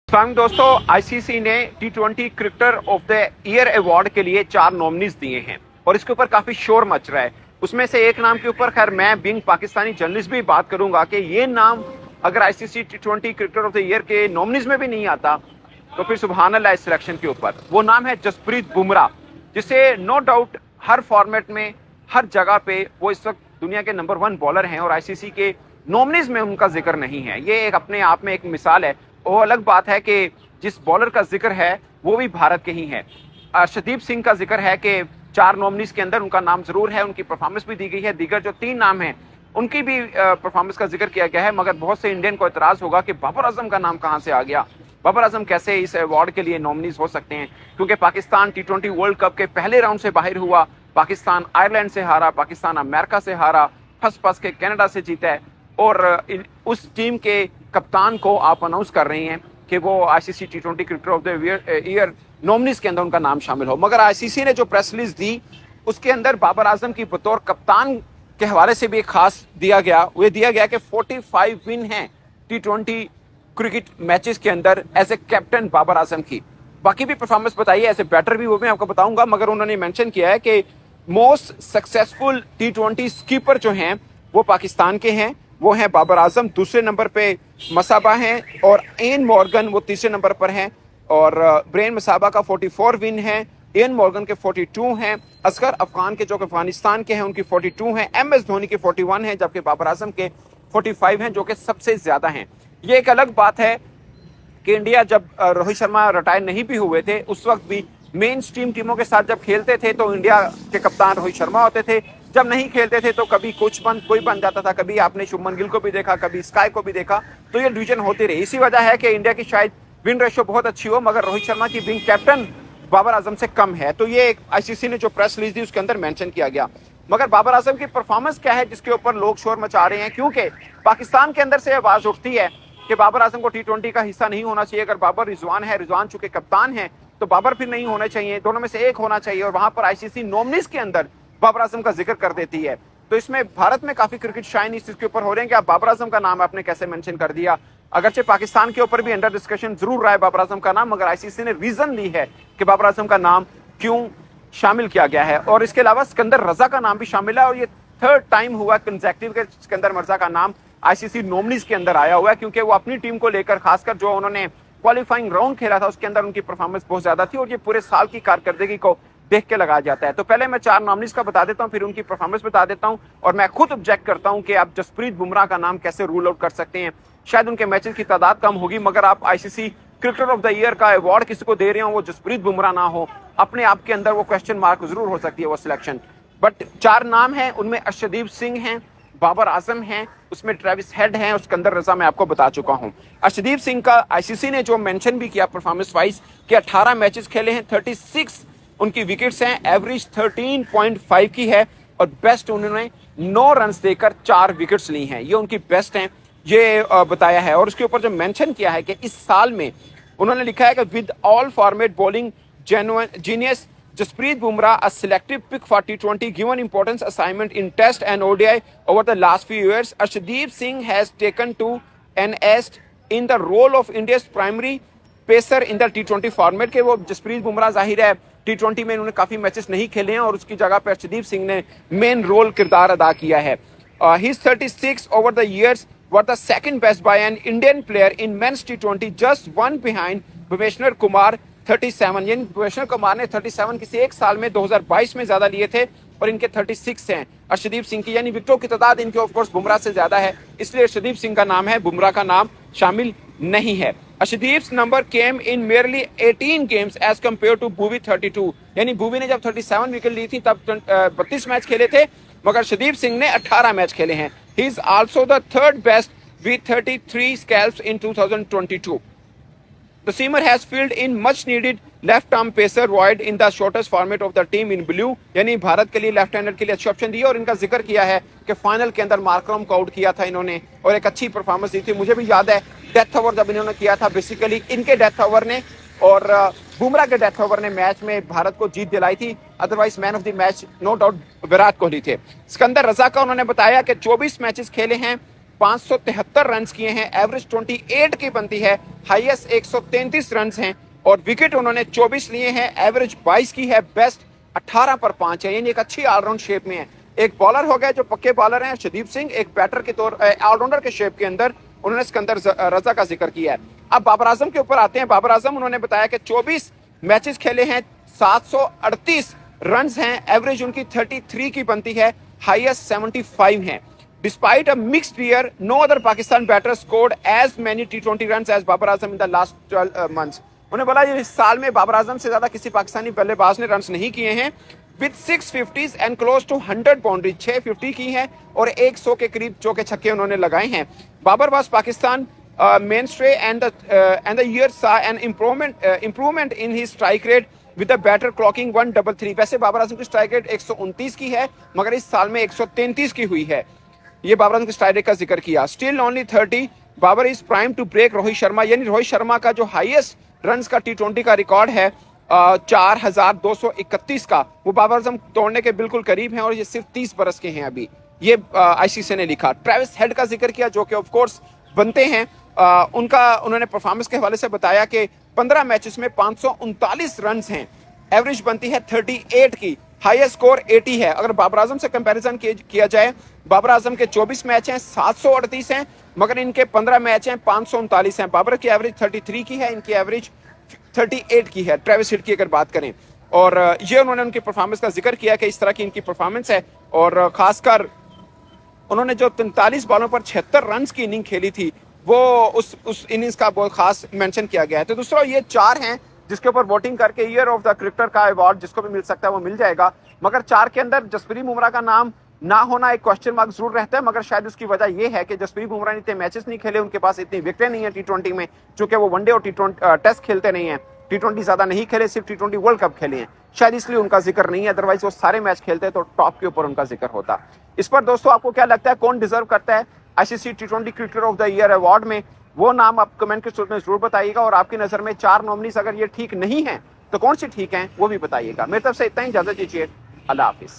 स्वागत दोस्तों, आईसीसी ने टी20 cricketer of the year award के लिए 4 नॉमिनीज दिए हैं और इसके ऊपर काफी शोर मच रहा है। उसमें से एक नाम के ऊपर खैर मैं बीइंग पाकिस्तानी जर्नलिस्ट भी बात करूंगा कि ये नाम अगर ICC T20 cricketer of the year के नॉमिनीज में भी नहीं आता तो फिर सुभान अल्लाह इस सिलेक्शन के ऊपर। वो नाम है जसप्रीत बुमराह, जिसे नो डाउट हर फॉर्मेट में हर जगह पे वो इस वक्त दुनिया के नंबर 1 बॉलर हैं और आईसीसी के नॉमिनीज में उनका जिक्र नहीं है। ये एक अपने आप में एक मिसाल है। वो अलग बात है कि जिस बॉलर का जिक्र है वो भी भारत के ही है। अर्शदीप सिंह का जिक्र है कि 4 नॉमिनीज के अंदर उनका नाम जरूर है, उनकी परफॉर्मेंस भी दी गई है। दीगर जो 3 नाम हैं उनकी भी परफॉर्मेंस का जिक्र किया गया है, मगर बहुत से इंडियन को एतराज होगा कि बाबर आजम का नाम कहां से आ गया। बाबर आजम कैसे इस अवार्ड के लिए नॉमिनीज हो सकते हैं, क्योंकि पाकिस्तान टी20 वर्ल्ड कप के पहले राउंड से बाहर हुआ। पाकिस्तान आयरलैंड से हारा, पाकिस्तान अमेरिका से हारा, फंस के कनाडा से जीता है और उस टीम के कप्तान को आप अनाउंस कर रहे हैं कि वो ICC T20 cricketer of the year nominees के अंदर उनका नाम शामिल हो। मगर आईसीसी ने जो प्रेस रिलीज दी उसके अंदर बाबर आजम की बतौर कप्तान के हवाले से भी एक खास दिया गया। वो दिया गया कि 45 विन हैं टी20 क्रिकेट मैचेस के अंदर as a captain Babar Azam की। बाकी भी परफॉर्मेंस बताइए एज ए बैटर भी, वो मैं आपको बताऊंगा, मगर उन्होंने मेंशन किया है कि मोस्ट सक्सेसफुल टी20 स्कीपर जो हैं वो पाकिस्तान के हैं, वो हैं बाबर आजम। दूसरे नंबर पे मसाबा हैं और एन मॉर्गन वो तीसरे नंबर पर हैं और ब्रेन मसाबा का 44 विन है, एन मॉर्गन के 42 हैं, असगर अफगान के जो कि अफगानिस्तान के हैं उनकी 42 हैं, एमएस धोनी के 41 हैं, जबकि बाबर आजम के 45 हैं जो कि सबसे ज्यादा हैं। ये एक अलग बात है कि इंडिया जब रोहित शर्मा रिटायर नहीं भी हुए थे उस वक्त भी मेन स्ट्रीम टीमों के साथ जब खेलते थे तो इंडिया के कप्तान रोहित शर्मा होते थे। जब नहीं खेलते थे तो कभी कोई बन जाता था, कभी आपने शुभमन गिल को भी देखा, कभी स्काई को भी देखा, तो ये डिवीजन होती रही। इसी वजह है कि इंडिया की शायद विन रेशियो बहुत अच्छी हो, मगर रोहित शर्मा की विंग कैप्टन बाबर आजम से कम है। तो ये आईसीसी ने जो प्रेस रिलीज दी उसके अंदर मेंशन किया गया। मगर बाबर आजम की परफॉर्मेंस क्या है जिसके ऊपर लोग शोर मचा रहे हैं, क्योंकि पाकिस्तान के अंदर से आवाज उठती है कि बाबर आजम को टी20 का हिस्सा नहीं होना चाहिए। अगर बाबर रिजवान है, रिजवान चूंकि कप्तान है तो बाबर फिर नहीं होने चाहिए, दोनों में से एक होना चाहिए। और वहां पर आईसीसी नॉमिनीज के अंदर बाबर आजम का जिक्र कर देती है। तो इसमें भारत में काफी क्रिकेट शाइन इस चीज के ऊपर हो रहे हैं कि आप बाबर आजम का नाम आपने कैसे मेंशन कर दिया। अगरचे पाकिस्तान के ऊपर भी अंडर डिस्कशन जरूर रहा है बाबर आजम का नाम, मगर आईसीसी ने रीजन दी है कि बाबर आजम का नाम क्यों शामिल किया गया है। और इसके अलावा सिकंदर रजा का नाम भी शामिल है और ये 3rd टाइम हुआ कंसेक्यूटिव के सिकंदर रजा का नाम आईसीसी नॉमिनीज के अंदर आया हुआ है, क्योंकि वो अपनी टीम को लेकर खासकर जो उन्होंने क्वालिफाइंग राउंड खेला था उसके अंदर उनकी परफॉर्मेंस बहुत ज्यादा थी और ये पूरे साल की कारकर्दगी को देख के लगाया जाता है। तो पहले मैं 4 नॉमिनीज का बता देता हूं, फिर उनकी परफॉर्मेंस बता देता हूं और मैं खुद ऑब्जेक्ट करता हूं कि आप जसप्रीत बुमराह का नाम कैसे रूल आउट कर सकते हैं। शायद उनके मैचेस की तादाद कम होगी, मगर आप ICC cricketer of the year का अवार्ड किसी को दे रहे हो वो जसप्रीत बुमराह ना हो, अपने आप के अंदर वो क्वेश्चन मार्क जरूर हो सकती है वो सिलेक्शन। बट 4 नाम है, उनमें अर्शदीप सिंह हैं, बाबर आजम हैं, उसमें ट्रेविस हेड हैं और सिकंदर रजा मैं आपको बता चुका हूं। अर्शदीप सिंह का आईसीसी ने जो मेंशन भी किया परफॉर्मेंस वाइज कि 18 मैचेस खेले हैं, 36 उनकी विकेट्स हैं, एवरेज 13.5 की है और बेस्ट उन्होंने 9 रन्स देकर 4 विकेट्स ली हैं। ये उनकी बेस्ट हैं, ये बताया है। और उसके ऊपर जो मेंशन किया है कि इस साल में उन्होंने लिखा है कि with all format bowling genius Jasprit Bumrah, a selective pick for T20, given importance assignment in Test and ODI over the last few years. Arshdeep Singh has taken to enest in the role of India's primary pacer in the T20 format. के वो जसप्रीत बुमराह जाहिर है T20 में उन्होंने काफी matches नहीं खेले हैं और उसकी जगह पर अर्शदीप सिंह ने मेन रोल किरदार अदा किया है। His 36 over the years were the second best by an Indian player in men's T20, just one behind Bhuvneshwar Kumar 37। यानी भुवनेश्वर कुमार ने 37 किसी एक साल में 2022 में ज्यादा लिए थे और इनके 36 हैं अर्शदीप सिंह की, यानी विकेटों की तादाद इनके ऑफ कोर्स बुमराह से ज्यादा है, इसलिए अर्शदीप सिंह का नाम है, बुमराह का नाम शामिल नहीं है। Arshdeep's number came in merely 18 games as compare to Bhuvi 32। यानी भुवी ने जब 37 विकेट ली थी तब 32 मैच खेले थे, मगर अर्शदीप सिंह ने 18 मैच खेले हैं। He is also the 3rd best with 33 scalps in 2022। The seamer has filled in much needed left-arm pacer void in the shortest format of the team in blue। यानी भारत के लिए लेफ्ट हैंडर के लिए अच्छी option दी है और इनका जिक्र किया है कि फाइनल के अंदर मार्करम को आउट किया था इन्होंने और एक अच्छी परफॉर्मेंस दी थी। मुझे भी याद है डेथ ओवर जब इन्होंने किया था, बेसिकली इनके डेथ ओवर ने और बुमराह के डेथ ओवर ने मैच में भारत को जीत दिलाई थी। Otherwise man of the match no doubt Virat Kohli थे। सिकंदर रजा का उन्होंने बताया कि 24 मैचेस खेले हैं 573 रन किए हैं, एवरेज 28 की बनती है, हाईएस्ट 133 रन हैं और विकेट उन्होंने 24 लिए हैं, एवरेज 22 की है, बेस्ट 18 पर 5 है, यानी एक अच्छी ऑलराउंड शेप में है। एक बॉलर हो गया जो पक्के बॉलर हैं शदीप सिंह, एक बैटर के तौर ऑलराउंडर के शेप के अंदर उन्होंने सिकंदर रजा का जिक्र किया है। अब बाबर आजम के ऊपर आते हैं। बाबर आजम उन्होंने बताया कि 24 मैचेस खेले हैं, 738 रन हैं, एवरेज उनकी 33 की बनती है, हाईएस्ट 75 है। Despite a mixed year, no other Pakistan batter scored as many T20 runs as Babar Azam in the last 12 months. उन्होंने बोला इस साल में बाबर आजम से ज्यादा किसी पाकिस्तानी बल्लेबाज ने रन नहीं किए हैं, with 650s and close to 100 boundary, 650 की है और 100 के करीब चौके छक्के उन्होंने लगाए हैं। Babar was Pakistan mainstay and the year saw an improvement in his strike rate with a batter clocking 133। वैसे बाबर आजम की स्ट्राइक रेट 129 की है मगर इस साल में 133 की हुई है। ये बाबर आजम की स्ट्राइक रेट का जिक्र किया। Still only 30, Babar is prime to break Rohit Sharma, यानी रोहित शर्मा का जो हाईएस्ट रन का T20 का रिकॉर्ड है 4231 का, वो बाबर आजम तोड़ने के बिल्कुल करीब हैं और ये सिर्फ 30 बरस के हैं अभी। ये ICC ने लिखा। ट्रेविस हेड का जिक्र किया जो कि ऑफ कोर्स बनते हैं। उन्होंने परफॉर्मेंस के हवाले से बताया कि 15 मैचेस में 539 रन हैं, एवरेज बनती है 38 की, हाईएस्ट स्कोर 80 है। अगर बाबर आजम से कंपैरिजन किया जाए, बाबर आजम के 24 मैच हैं 738 हैं मगर इनके 15 मैच हैं 539 हैं। बाबर की एवरेज 33 की है, इनकी एवरेज 38 की है ट्रेविस हेड की अगर बात करें। और ये उन्होंने उनकी परफॉर्मेंस का जिक्र किया कि इस तरह की इनकी परफॉर्मेंस है और खासकर उन्होंने जो 43 बॉलों पर 76 रन की इनिंग खेली थी वो उस इनिंग्स का बहुत खास मेंशन किया गया है। तो दूसरा ये 4 हैं जिसके ऊपर वोटिंग करके ईयर ऑफ द क्रिकेटर का अवार्ड जिसको भी मिल सकता है वो मिल जाएगा, मगर 4 के अंदर जसप्रीत बुमराह का नाम ना होना एक क्वेश्चन मार्क जरूर रहता है। मगर शायद उसकी वजह यह है कि जसप्रीत बुमराह ने इतने मैचेस नहीं खेले, उनके पास इतनी विकेटें नहीं है T20 में, चूंकि वो वनडे और टेस्ट खेलते नहीं है, T20 ज्यादा नहीं खेले, सिर्फ T20 वर्ल्ड कप खेले हैं, शायद इसलिए उनका जिक्र नहीं है। अदरवाइज वो सारे मैच खेलते तो टॉप के ऊपर उनका जिक्र होता। इस पर दोस्तों आपको क्या लगता है कौन डिजर्व करता है ICC T20 cricketer of the year award में? वो नाम आप कमेंट के सूरत में जरूर बताइएगा और आपकी नजर में 4 नॉमिनीज अगर ये ठीक नहीं है तो कौन सी ठीक हैं वो भी बताइएगा। मेरी तरफ से इतना ही, इजाजत दीजिए, अल्लाह हाफिज।